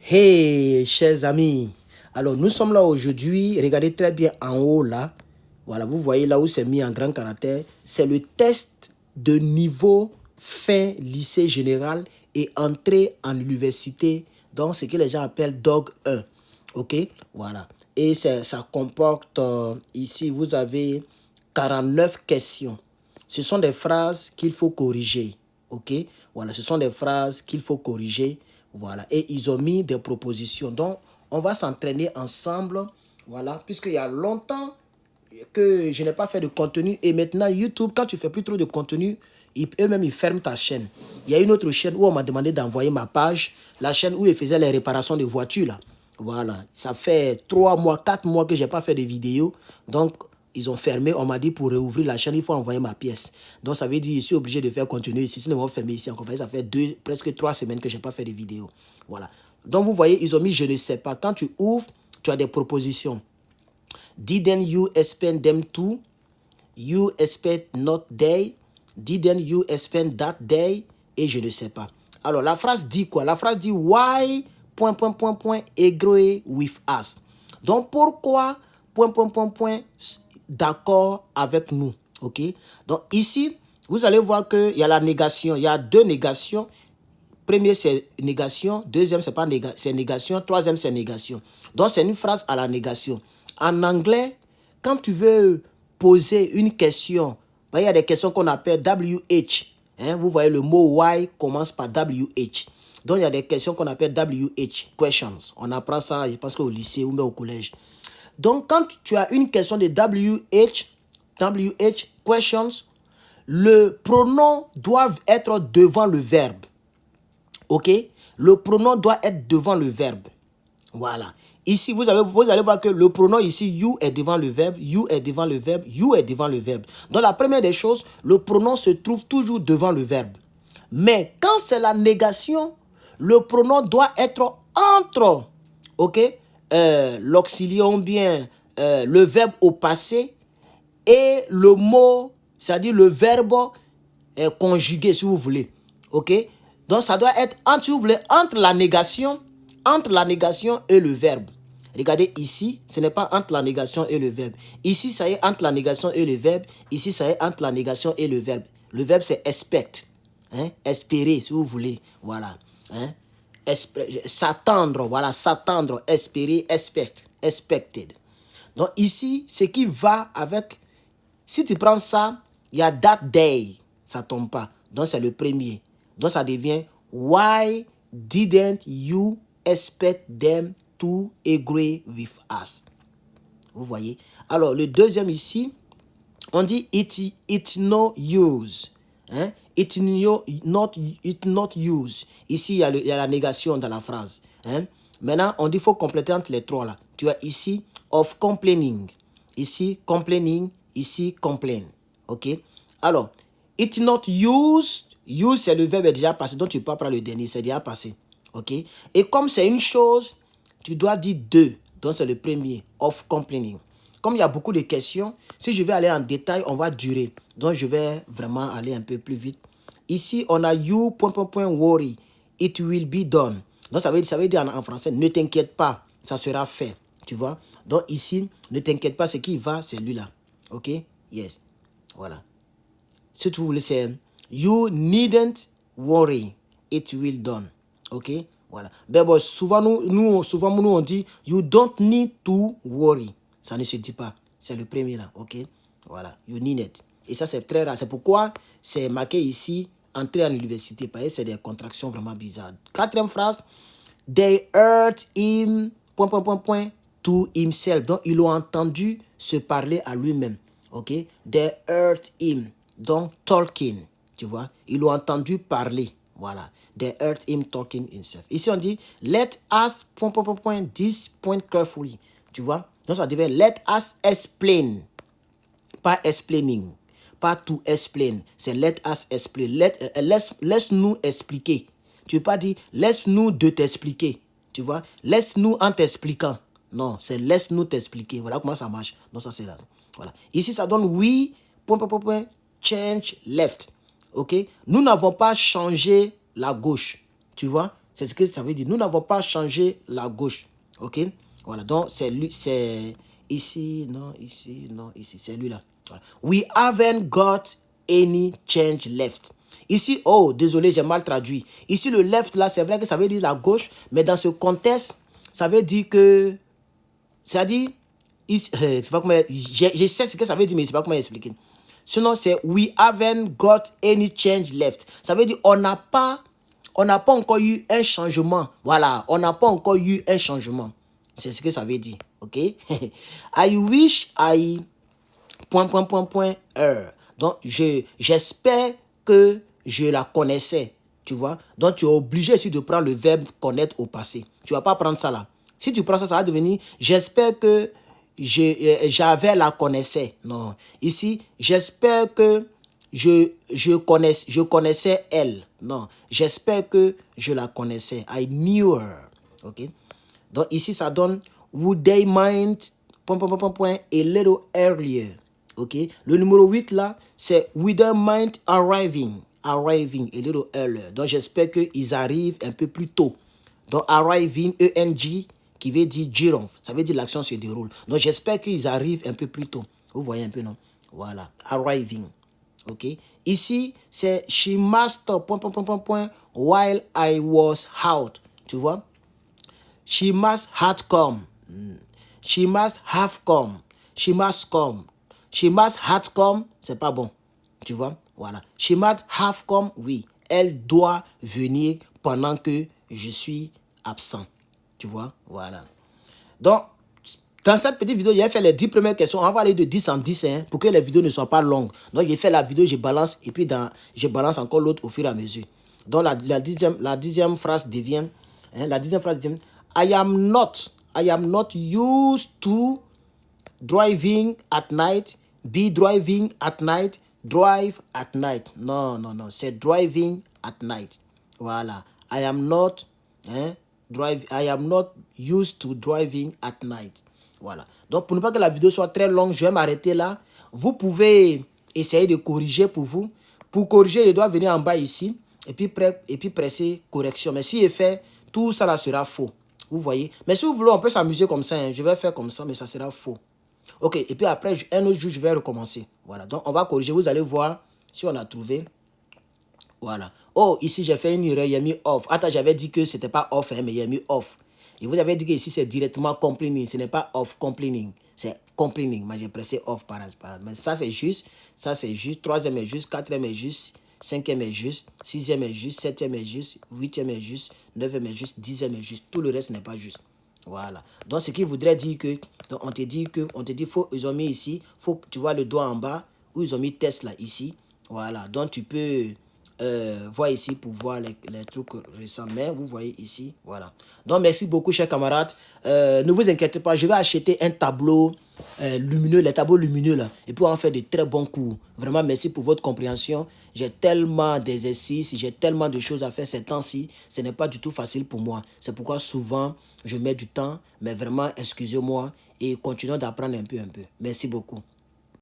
Hey, chers amis. Alors, nous sommes là aujourd'hui. Regardez très bien en haut là. Voilà, vous voyez là où c'est mis en grand caractère. C'est le test de niveau fin lycée général et entrée en université. Donc, ce que les gens appellent DOG 1. OK? Voilà. Et ça comporte, ici, vous avez 49 questions. Ce sont des phrases qu'il faut corriger. OK? Voilà, ce sont des phrases qu'il faut corriger. Voilà, et ils ont mis des propositions. Donc, on va s'entraîner ensemble. Voilà, puisqu'il y a longtemps que je n'ai pas fait de contenu. Et maintenant, YouTube, quand tu fais plus trop de contenu, eux-mêmes, ils ferment ta chaîne. Il y a une autre chaîne où on m'a demandé d'envoyer ma page. La chaîne où ils faisaient les réparations de voitures, là. Voilà, ça fait 3 mois, 4 mois que je n'ai pas fait de vidéos. Donc, ils ont fermé. On m'a dit pour réouvrir la chaîne, il faut envoyer ma pièce. Donc, ça veut dire que je suis obligé de faire contenu ici. Sinon, ils vont fermer ici en compagnie. Ça fait presque 3 semaines que je n'ai pas fait de vidéos. Voilà. Donc, vous voyez, ils ont mis je ne sais pas. Quand tu ouvres, tu as des propositions. Didn't you expect them to? You expect not they? Didn't you expect that day? Et je ne sais pas. Alors, la phrase dit quoi? La phrase dit why, agree with us. Donc, pourquoi, d'accord avec nous. OK? Donc, ici, vous allez voir qu'il y a la négation. Il y a deux négations. Premier, c'est négation. Deuxième, c'est pas négation, c'est négation. Troisième, c'est négation. Donc, c'est une phrase à la négation. En anglais, quand tu veux poser une question, il y a des questions qu'on appelle WH. Hein, vous voyez, le mot why commence par WH. Donc, il y a des questions qu'on appelle WH, questions. On apprend ça, je pense qu'au lycée ou même au collège. Donc, quand tu as une question de WH, questions, le pronom doit être devant le verbe. OK? Le pronom doit être devant le verbe. Voilà. Ici, vous allez voir que le pronom ici, you est devant le verbe, you est devant le verbe, you est devant le verbe. Donc, la première des choses, le pronom se trouve toujours devant le verbe. Mais quand c'est la négation, le pronom doit être entre, OK? L'auxiliaire ou bien le verbe au passé et le mot, c'est-à-dire le verbe conjugué, si vous voulez. OK? Donc, ça doit être, si vous voulez, entre la négation et le verbe. Regardez ici, ce n'est pas entre la négation et le verbe. Ici, ça est entre la négation et le verbe. Ici, ça est entre la négation et le verbe. Le verbe, c'est expect. Hein? Espérer, si vous voulez. Voilà. Hein? S'attendre, voilà, s'attendre, espérer, expected. Donc ici, ce qui va avec, si tu prends ça, il y a that day, ça tombe pas. Donc c'est le premier. Donc ça devient why didn't you expect them to agree with us? Vous voyez? Alors le deuxième ici, on dit it no use. Hein? It not use. Ici, il y a la négation dans la phrase. Hein? Maintenant, on dit qu'il faut compléter entre les trois là. Tu as ici of complaining. Ici, complaining. Ici, complain. OK? Alors, it not used. Use, c'est le verbe est déjà passé. Donc, tu peux pas prendre le dernier. C'est déjà passé. OK? Et comme c'est une chose, tu dois dire deux. Donc, c'est le premier. Of complaining. Comme il y a beaucoup de questions, si je vais aller en détail, on va durer. Donc, je vais vraiment aller un peu plus vite. Ici, on a you, worry. It will be done. Donc, ça veut dire en français, ne t'inquiète pas, ça sera fait. Tu vois? Donc, ici, ne t'inquiète pas, ce qui va, c'est lui là. OK? Yes. Voilà. Si tu voulais, c'est you needn't worry. It will done. OK? Voilà. Mais bon, souvent, nous, on dit you don't need to worry. Ça ne se dit pas. C'est le premier là. OK? Voilà. You need it. Et ça, c'est très rare. C'est pourquoi c'est marqué ici, entrer en université. Parce que c'est des contractions vraiment bizarres. Quatrième phrase. They heard him, to himself. Donc, ils l'ont entendu se parler à lui-même. OK? They heard him. Donc, talking. Tu vois? Ils l'ont entendu parler. Voilà. They heard him talking himself. Ici, on dit, let us, this point carefully. Tu vois? Donc, ça devait let us explain. Pas explaining. Pas to explain. C'est let us explain. Laisse-nous expliquer. Tu ne peux pas dire laisse-nous de t'expliquer. Tu vois? Laisse-nous en t'expliquant. Non, c'est laisse-nous t'expliquer. Voilà comment ça marche. Donc, ça, c'est là. Voilà. Ici, ça donne we, change left. OK? Nous n'avons pas changé la gauche. Tu vois? C'est ce que ça veut dire. Nous n'avons pas changé la gauche. OK? Voilà. Donc, c'est lui, c'est ici, non, ici. C'est lui là. Voilà. We haven't got any change left. Ici, oh, désolé, j'ai mal traduit. Ici, le left là, c'est vrai que ça veut dire la gauche, mais dans ce contexte, ça veut dire que, c'est-à-dire, c'est pas comment, je sais ce que ça veut dire, mais c'est pas comment expliquer. Sinon, c'est we haven't got any change left. Ça veut dire on n'a pas encore eu un changement. Voilà, on n'a pas encore eu un changement. C'est ce que ça veut dire. OK? I wish I... Donc, j'espère que je la connaissais. Tu vois? Donc, tu es obligé ici de prendre le verbe connaître au passé. Tu ne vas pas prendre ça là. Si tu prends ça, ça va devenir j'espère que j'avais la connaissais. Non. Ici, j'espère que je connaissais elle. Non. J'espère que je la connaissais. I knew her. OK? Donc, ici, ça donne would they mind a little earlier. OK? Le numéro 8 là, c'est would they mind arriving a little earlier. Donc, j'espère qu'ils arrivent un peu plus tôt. Donc, arriving, E-N-G, qui veut dire giraffe. Ça veut dire l'action se déroule. Donc, j'espère qu'ils arrivent un peu plus tôt. Vous voyez un peu, non? Voilà. Arriving. OK? Ici, c'est she must, while I was out. Tu vois? She must have come. She must have come. She must come. She must have come, c'est pas bon. Tu vois? Voilà. She must have come, oui. Elle doit venir pendant que je suis absent. Tu vois? Voilà. Donc, dans cette petite vidéo, j'ai fait les 10 premières questions. On va aller de 10 en 10 hein, pour que les vidéos ne soient pas longues. Donc, j'ai fait la vidéo, je balance et puis je balance encore l'autre au fur et à mesure. Donc, la dixième phrase devient, I am not used to driving at night, be driving at night, drive at night. Non, c'est driving at night. Voilà. I am not used to driving at night. Voilà. Donc, pour ne pas que la vidéo soit très longue, je vais m'arrêter là. Vous pouvez essayer de corriger pour vous. Pour corriger, je dois venir en bas ici et puis presser correction. Mais si je fais, tout ça là sera faux. Vous voyez? Mais si vous voulez, on peut s'amuser comme ça. Hein. Je vais faire comme ça, mais ça sera faux. OK. Et puis après, un autre jour, je vais recommencer. Voilà. Donc, on va corriger. Vous allez voir si on a trouvé. Voilà. Oh, ici, j'ai fait une erreur. Il y a mis off. Attends, j'avais dit que ce n'était pas off, hein, mais il y a mis off. Et vous avez dit que ici, c'est directement complaining. Ce n'est pas off, complaining. C'est complaining. Moi, j'ai pressé off par hasard. Mais ça, c'est juste. Ça, c'est juste. Troisième est juste. Quatrième est juste. Cinquième est juste. Sixième est juste. Septième est juste. Huitième est juste. Neuvième est juste. Dixième est juste. Tout le reste n'est pas juste. Voilà. Donc, ce qui voudrait dire que, donc on te dit, ils ont mis ici, tu vois le doigt en bas, où ils ont mis test là, ici. Voilà. Donc, tu peux voir ici pour voir les trucs récents. Mais vous voyez ici, voilà. Donc, merci beaucoup, chers camarades. Ne vous inquiétez pas, je vais acheter un tableau lumineux, les tableaux lumineux là. Et puis, on va faire de très bons cours. Vraiment, merci pour votre compréhension. J'ai tellement d'exercices, j'ai tellement de choses à faire ces temps-ci. Ce n'est pas du tout facile pour moi. C'est pourquoi souvent, je mets du temps. Mais vraiment, excusez-moi et continuons d'apprendre un peu. Merci beaucoup.